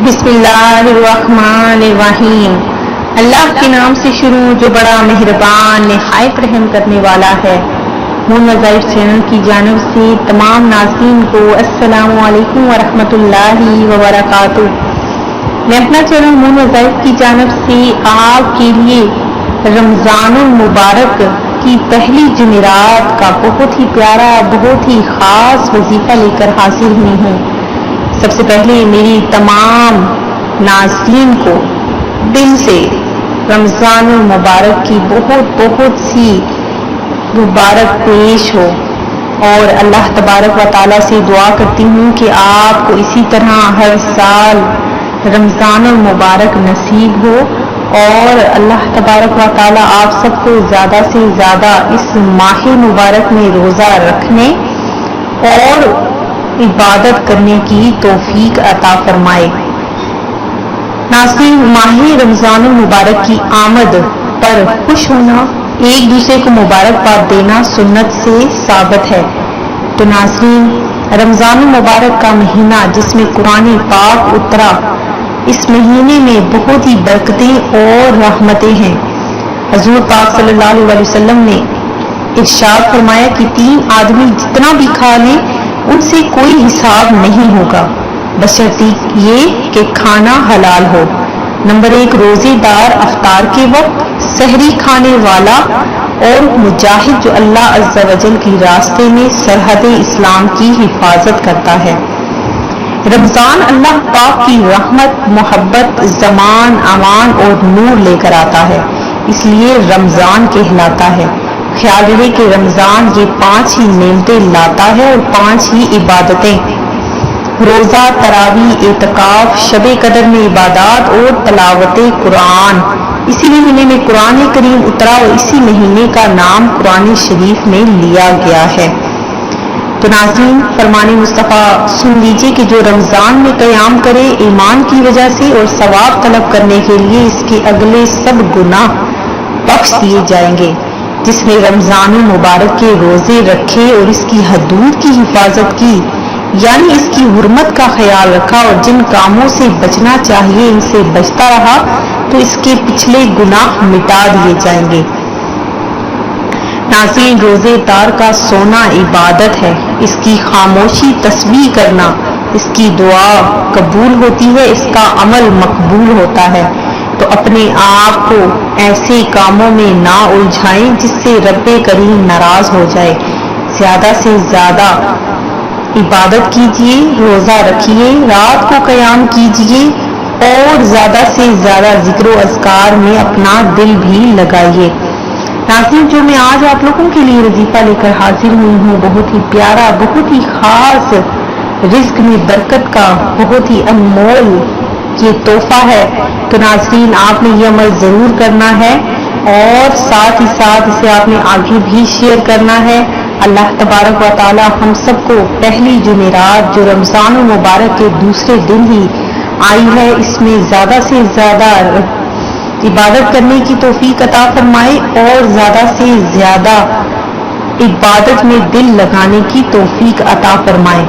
بسم اللہ الرحمن الرحیم۔ اللہ کے نام سے شروع جو بڑا مہربان نہایت رحم کرنے والا ہے۔ مون وظائف چینل کی جانب سے تمام ناظرین کو السلام علیکم ورحمۃ اللہ وبرکاتہ۔ میں اپنا چینل مون وظائف کی جانب سے آپ کے لیے رمضان المبارک کی پہلی جمعرات کا بہت ہی پیارا بہت ہی خاص وظیفہ لے کر حاضر ہوئی ہوں۔ سب سے پہلے میری تمام ناظرین کو دل سے رمضان المبارک کی بہت سی مبارک پیش ہو، اور اللہ تبارک و تعالیٰ سے دعا کرتی ہوں کہ آپ کو اسی طرح ہر سال رمضان المبارک نصیب ہو، اور اللہ تبارک و تعالیٰ آپ سب کو زیادہ سے زیادہ اس ماہ مبارک میں روزہ رکھنے اور عبادت کرنے کی توفیق عطا فرمائے۔ ناظرین، ماہ رمضان المبارک کی آمد پر خوش ہونا، ایک دوسرے کو مبارکباد دینا سنت سے ثابت ہے۔ تو ناظرین، رمضان المبارک کا مہینہ جس میں قرآن پاک اترا، اس مہینے میں بہت ہی برکتیں اور رحمتیں ہیں۔ حضور پاک صلی اللہ علیہ وسلم نے ارشاد فرمایا کہ 3 آدمی جتنا بھی کھا لیں ان سے کوئی حساب نہیں ہوگا، بشرطیے یہ کہ کھانا حلال ہو۔ نمبر 1، روزے دار افطار کے وقت، سحری کھانے والا اور مجاہد جو اللہ عز و جل کی راستے میں سرحد اسلام کی حفاظت کرتا ہے۔ رمضان اللہ پاک کی رحمت، محبت، زمان، امان اور نور لے کر آتا ہے، اس لیے رمضان کہلاتا ہے۔ خیال رہے کہ رمضان یہ 5 ہی نعمتیں لاتا ہے اور 5 ہی عبادتیں، روزہ، تراویح، اعتکاف، شب قدر میں عبادات اور تلاوت قرآن۔ اسی مہینے میں قرآن کریم اترا اور اسی مہینے کا نام قرآن شریف میں لیا گیا ہے۔ تو ناظرین، فرمان مصطفیٰ سن لیجیے کہ جو رمضان میں قیام کرے ایمان کی وجہ سے اور ثواب طلب کرنے کے لیے، اس کے اگلے سب گناہ بخش دیے جائیں گے۔ جس نے رمضان المبارک کے روزے رکھے اور اس کی حدود کی حفاظت کی، یعنی اس کی حرمت کا خیال رکھا اور جن کاموں سے بچنا چاہیے ان سے بچتا رہا، تو اس کے پچھلے گناہ مٹا دیے جائیں گے۔ ناظرین، روزے دار کا سونا عبادت ہے، اس کی خاموشی تسبیح کرنا، اس کی دعا قبول ہوتی ہے، اس کا عمل مقبول ہوتا ہے۔ تو اپنے آپ کو ایسے کاموں میں نہ الجھائیں جس سے رب کریم ناراض ہو جائے۔ زیادہ سے زیادہ عبادت کیجیے، روزہ رکھیے، رات کو قیام کیجیے اور زیادہ سے زیادہ ذکر و اذکار میں اپنا دل بھی لگائیے۔ ناظرین، جو میں آج آپ لوگوں کے لیے وظیفہ لے کر حاضر ہوئی ہوں، بہت ہی پیارا بہت ہی خاص، رزق میں برکت کا بہت ہی انمول یہ تحفہ ہے۔ تو ناظرین، آپ نے یہ عمل ضرور کرنا ہے اور ساتھ ہی ساتھ اسے آپ نے آگے بھی شیئر کرنا ہے۔ اللہ تبارک و تعالی ہم سب کو پہلی جمعرات جو رمضان المبارک کے دوسرے دن ہی آئی ہے، اس میں زیادہ سے زیادہ عبادت کرنے کی توفیق عطا فرمائے اور زیادہ سے زیادہ عبادت میں دل لگانے کی توفیق عطا فرمائے۔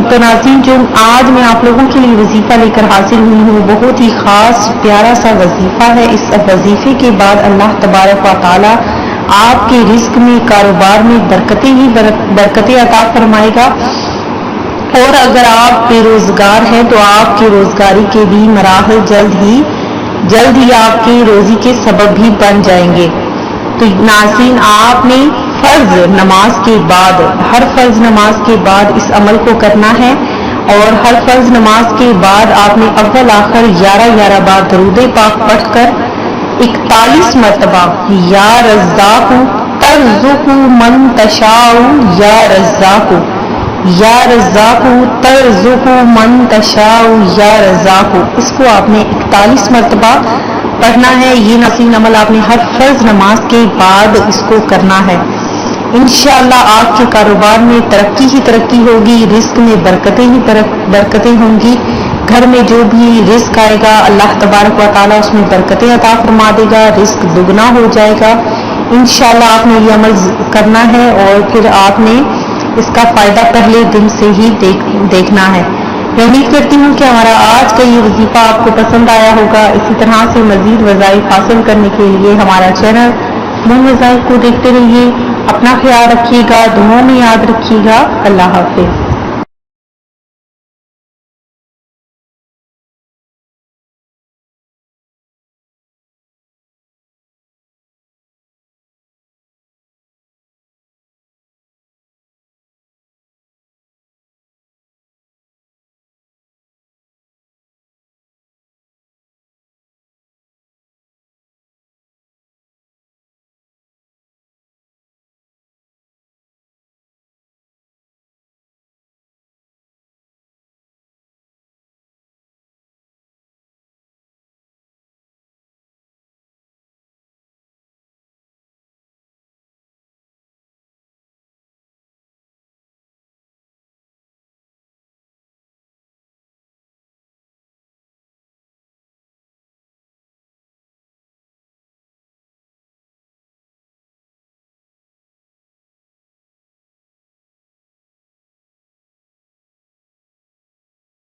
تو ناظرین، جو آج میں آپ لوگوں کے لیے وظیفہ لے کر حاضر ہوئی ہوں، بہت ہی خاص پیارا سا وظیفہ ہے۔ اس وظیفے کے بعد اللہ تبارک و تعالی آپ کے رزق میں، کاروبار میں برکتیں عطا فرمائے گا، اور اگر آپ بے روزگار ہیں تو آپ کی روزگاری کے بھی مراحل جلد ہی آپ کی روزی کے سبب بھی بن جائیں گے۔ تو ناظرین، آپ نے فرض نماز کے بعد، ہر فرض نماز کے بعد اس عمل کو کرنا ہے، اور ہر فرض نماز کے بعد آپ نے اول آخر 11 بار درود پاک پڑھ کر 41 مرتبہ یا رزاق ترزق من تشاء، یا رزاق، یا رزاق ترزق من تشاء، یا رزاق، اس کو آپ نے 41 مرتبہ پڑھنا ہے۔ یہ ناظرین عمل آپ نے ہر فرض نماز کے بعد اس کو کرنا ہے۔ انشاءاللہ آپ کے کاروبار میں ترقی ہی ترقی ہوگی، رزق میں برکتیں ہوں گی۔ گھر میں جو بھی رزق آئے گا اللہ تبارک و تعالیٰ اس میں برکتیں عطا فرما دے گا، رزق دگنا ہو جائے گا۔ انشاءاللہ آپ نے یہ عمل کرنا ہے، اور پھر آپ نے اس کا فائدہ پہلے دن سے ہی دیکھنا ہے۔ میں امید کرتی ہوں کہ ہمارا آج کا یہ وظیفہ آپ کو پسند آیا ہوگا. اسی طرح سے مزید وظائف حاصل کرنے کے لیے ہمارا چینل مون وظائف کو دیکھتے رہیے. اپنا خیال رکھیے گا, دعاؤں میں یاد رکھیے گا. اللہ حافظ.